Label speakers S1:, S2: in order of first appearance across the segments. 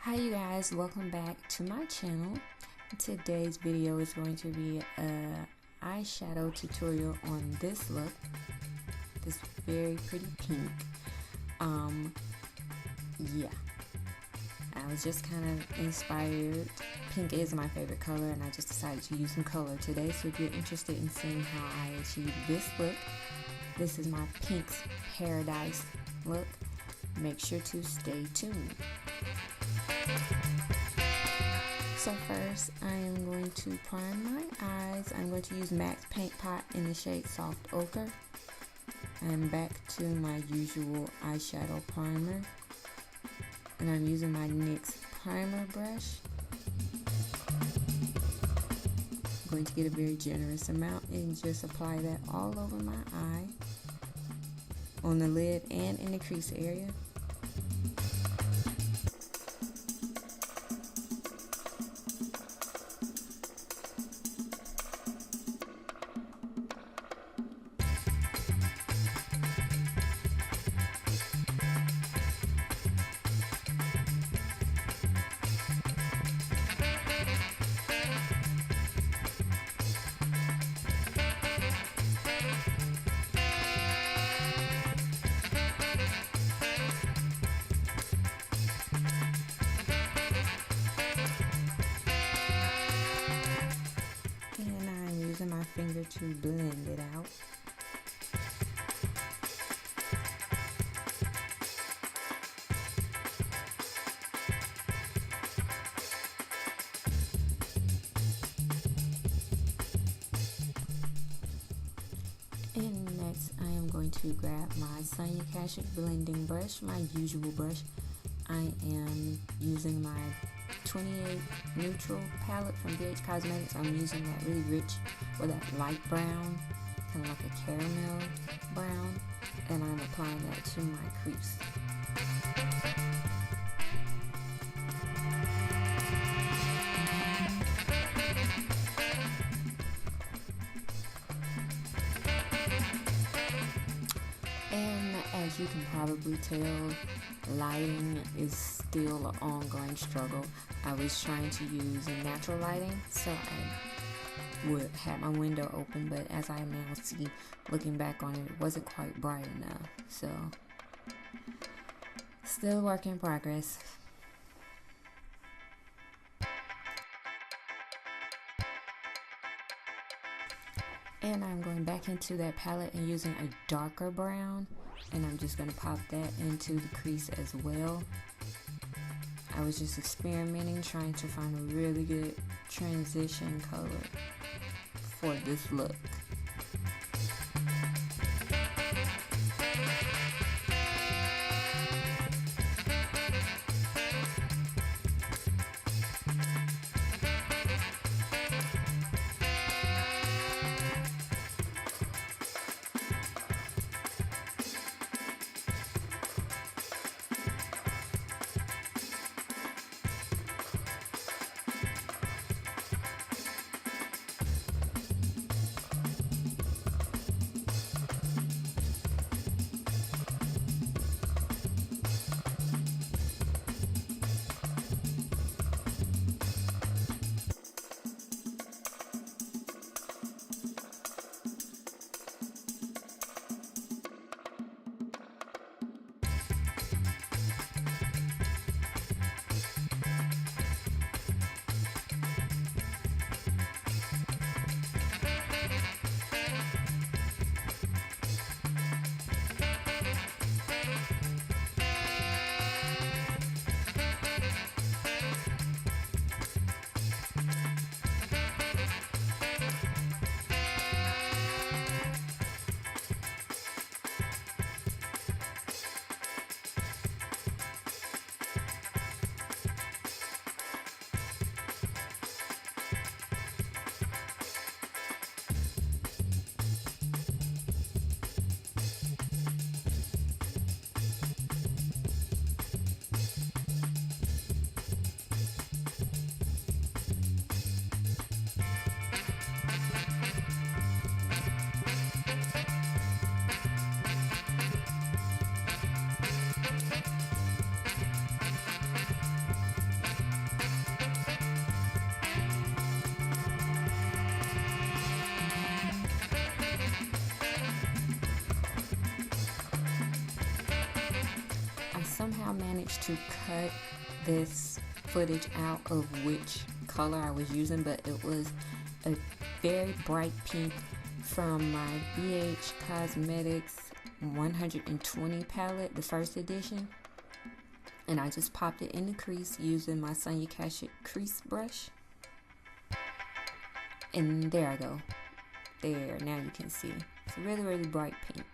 S1: Hi you guys, welcome back to my channel. Today's video is going to be a eyeshadow tutorial on this look, this very pretty pink. Yeah, I was just kind of inspired. Pink is my favorite color and I just decided to use some color today. So if you're interested in seeing how I achieved this look, this is my Pink's Paradise look. Make sure to stay tuned. So first, I am going to prime my eyes. I'm going to use MAC's Paint Pot in the shade Soft Ochre. And back to my usual eyeshadow primer. And I'm using my NYX primer brush. I'm going to get a very generous amount and just apply that all over my eye, on the lid and in the crease area. My finger to blend it out. And next I am going to grab my Sonia Kashuk blending brush, my usual brush. I am using my 28 neutral palette from BH Cosmetics. I'm using that really rich, or that light brown, kind of like a caramel brown, and I'm applying that to my crease. And as you can probably tell, lighting is still an ongoing struggle. I was trying to use natural lighting, so I would have my window open, but as I now see, looking back on it, it wasn't quite bright enough. So, still work in progress. And I'm going back into that palette and using a darker brown, and I'm just going to pop that into the crease as well. I was just experimenting, trying to find a really good transition color for this look. somehow managed to cut this footage out of which color I was using, but it was a very bright pink from my BH Cosmetics 120 palette, the first edition. And I just popped it in the crease using my Sonia Kashuk crease brush. And there I go. There, now you can see. It's a really, really bright pink.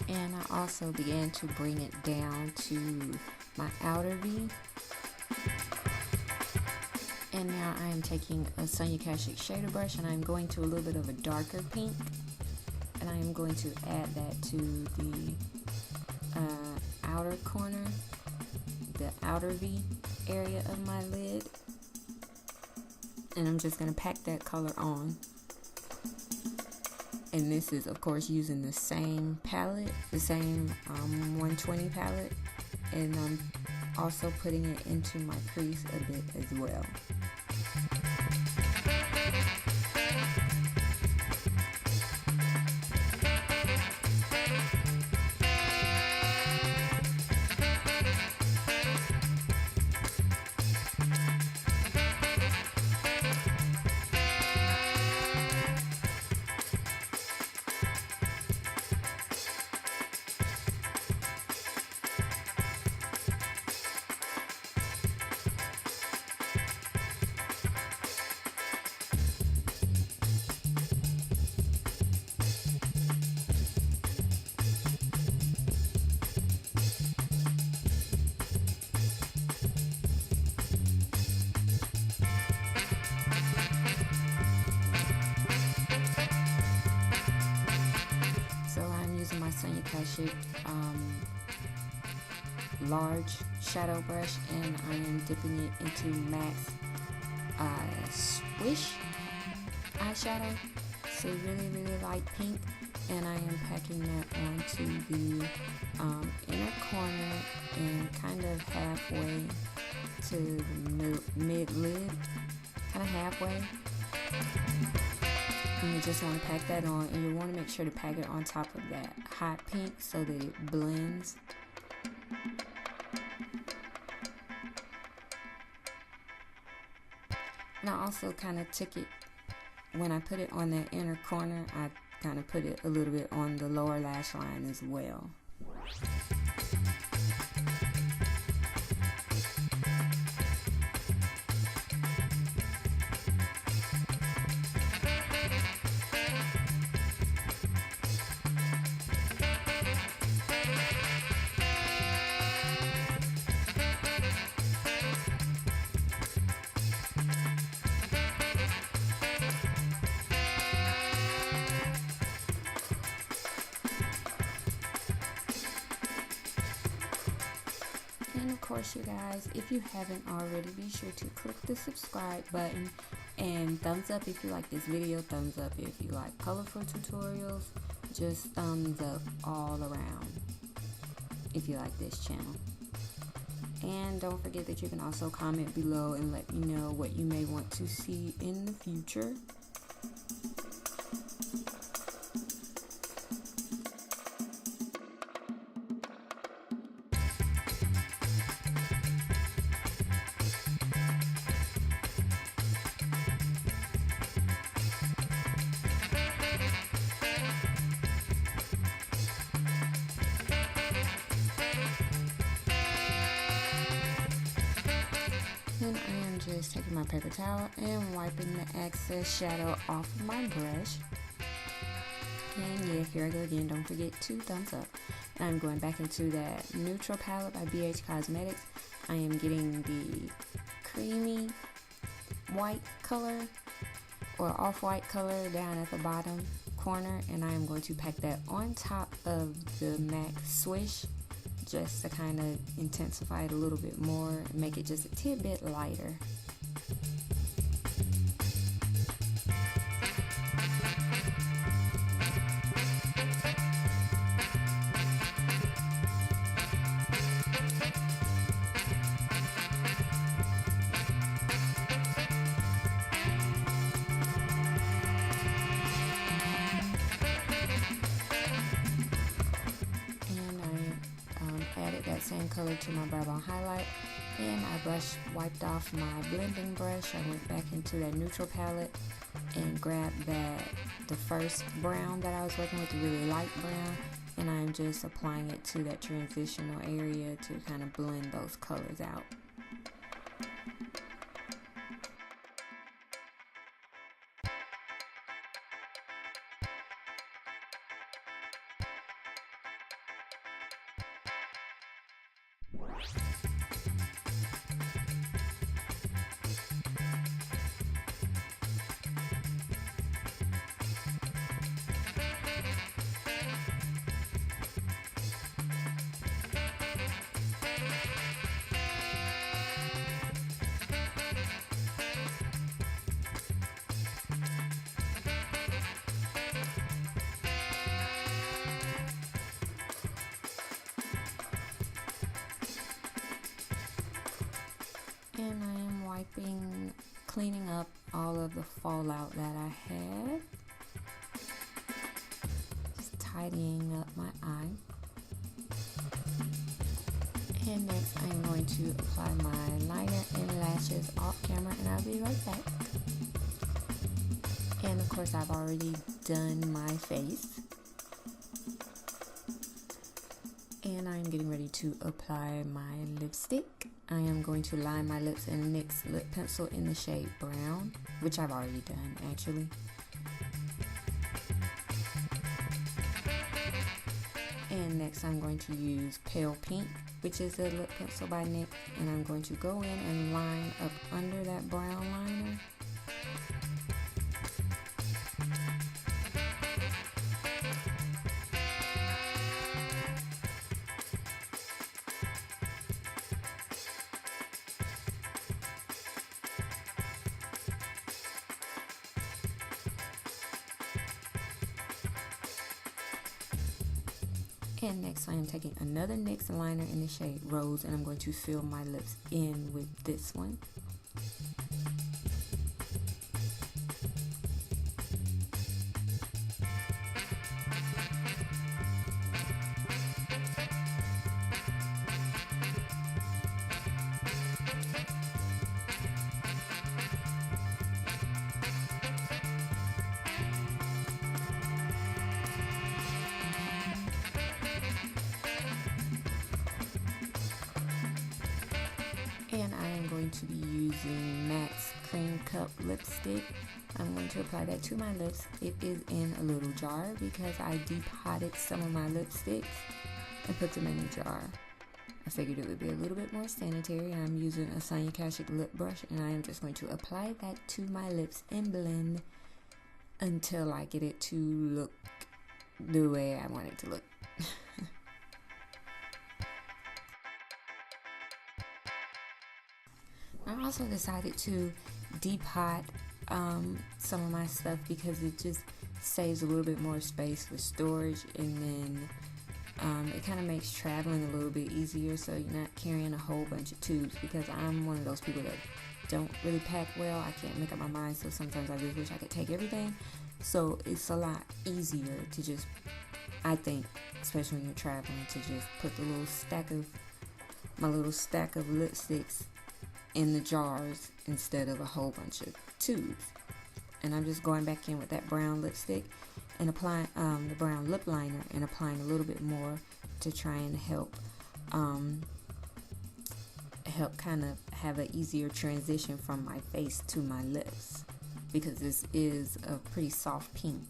S1: And I also began to bring it down to my outer V. And now I am taking a Sonia Kashuk shader brush and I'm going to a little bit of a darker pink. And I am going to add that to the outer corner, the outer V area of my lid. And I'm just going to pack that color on. And this is, of course, using the same palette, the same 120 palette. And I'm also putting it into my crease a bit as well. My Sonia Kashuk large shadow brush, and I am dipping it into MAC's Swish eyeshadow. So really light pink, and I am packing that onto the inner corner and kind of halfway to the mid lid, kind of halfway. And you just want to pack that on, and you want to make sure to pack it on top of that hot pink so that it blends. And I also kind of took it, when I put it on that inner corner, I kind of put it a little bit on the lower lash line as well. And of course, you guys, if you haven't already, be sure to click the subscribe button and thumbs up if you like this video, thumbs up if you like colorful tutorials, just thumbs up all around if you like this channel. And don't forget that you can also comment below and let me know what you may want to see in the future. And I am just taking my paper towel and wiping the excess shadow off of my brush. And yeah, here I go again. Don't forget to thumbs up. And I'm going back into that neutral palette by BH Cosmetics. I am getting the creamy white color or off-white color down at the bottom corner, and I am going to pack that on top of the MAC Swish just to kind of intensify it a little bit more and make it just a tidbit lighter. Added that same color to my brow bone highlight, and I wiped off my blending brush. I went back into that neutral palette and grabbed the first brown that I was working with, the really light brown, and I'm just applying it to that transitional area to kind of blend those colors out. And I am cleaning up all of the fallout that I had. Just tidying up my eye. And next I am going to apply my liner and lashes off camera, and I'll be right back. And of course I've already done my face. And I'm getting ready to apply my lipstick. I am going to line my lips in NYX lip pencil in the shade Brown, which I've already done actually. And next I'm going to use Pale Pink, which is a lip pencil by NYX, and I'm going to go in and line up under that brown liner. And next I am taking another NYX liner in the shade Rose, and I'm going to fill my lips in with this one. And I am going to be using MAC's Cremecup lipstick. I'm going to apply that to my lips. It is in a little jar because I depotted some of my lipsticks and put them in a jar. I figured it would be a little bit more sanitary. I'm using a Sonia Kashuk lip brush, and I am just going to apply that to my lips and blend until I get it to look the way I want it to look. I also decided to depot some of my stuff because it just saves a little bit more space for storage, and then it kind of makes traveling a little bit easier, so you're not carrying a whole bunch of tubes, because I'm one of those people that don't really pack well. I can't make up my mind, so sometimes I just wish I could take everything. So it's a lot easier to just, I think, especially when you're traveling, to just put the my little stack of lipsticks in the jars instead of a whole bunch of tubes. And I'm just going back in with that brown lipstick and applying the brown lip liner and applying a little bit more to try and help kind of have an easier transition from my face to my lips, because this is a pretty soft pink.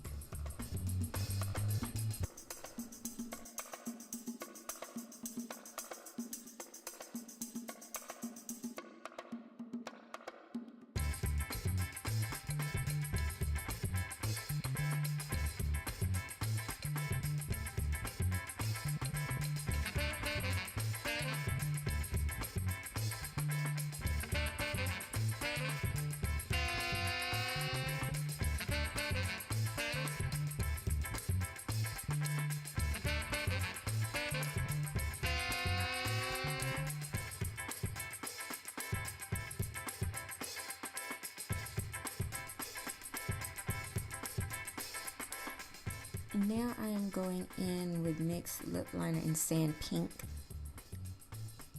S1: And now I am going in with NYX lip liner in Sand Pink.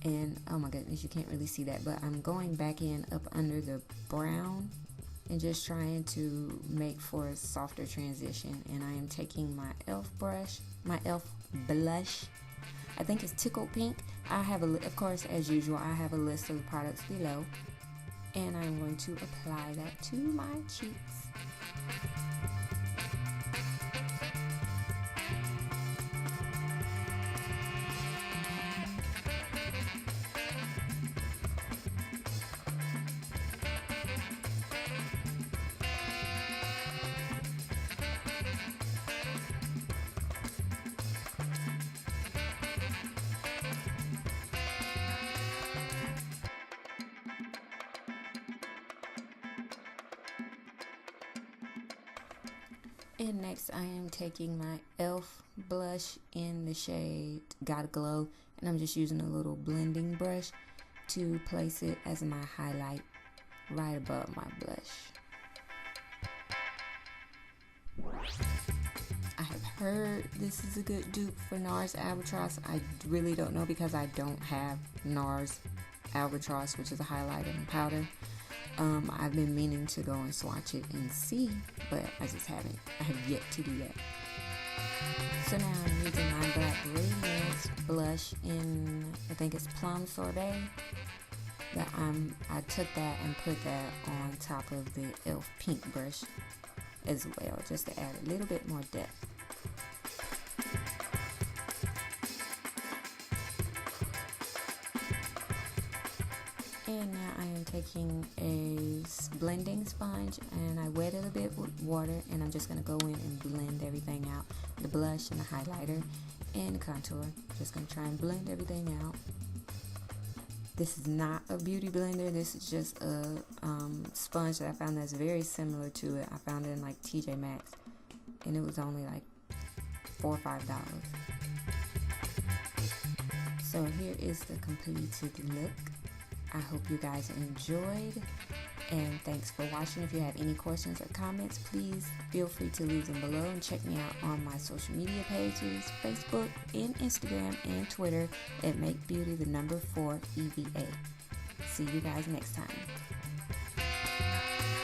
S1: And oh my goodness, you can't really see that, but I'm going back in up under the brown and just trying to make for a softer transition. And I am taking my E.L.F brush, my E.L.F blush. I think it's Tickled Pink. I have of course, as usual, I have a list of the products below. And I'm going to apply that to my cheeks. And next I am taking my E.L.F blush in the shade Gotta Glow, and I'm just using a little blending brush to place it as my highlight right above my blush. I have heard this is a good dupe for NARS Albatross. I really don't know because I don't have NARS Albatross, which is a highlighter and powder. I've been meaning to go and swatch it and see, but I just haven't. I have yet to do that. So now I'm using my black Radiance blush in, I think it's Plum Sorbet. That I took that and put that on top of the E.L.F pink brush as well, just to add a little bit more depth. And now I am taking a blending sponge and I wet it a bit with water, and I'm just going to go in and blend everything out. The blush and the highlighter and contour. Just going to try and blend everything out. This is not a beauty blender. This is just a sponge that I found that's very similar to it. I found it in like TJ Maxx and it was only like $4 or $5. So here is the completed look. I hope you guys enjoyed, and thanks for watching. If you have any questions or comments, please feel free to leave them below, and check me out on my social media pages, Facebook and Instagram and Twitter at MakeBeauty4EVA. See you guys next time.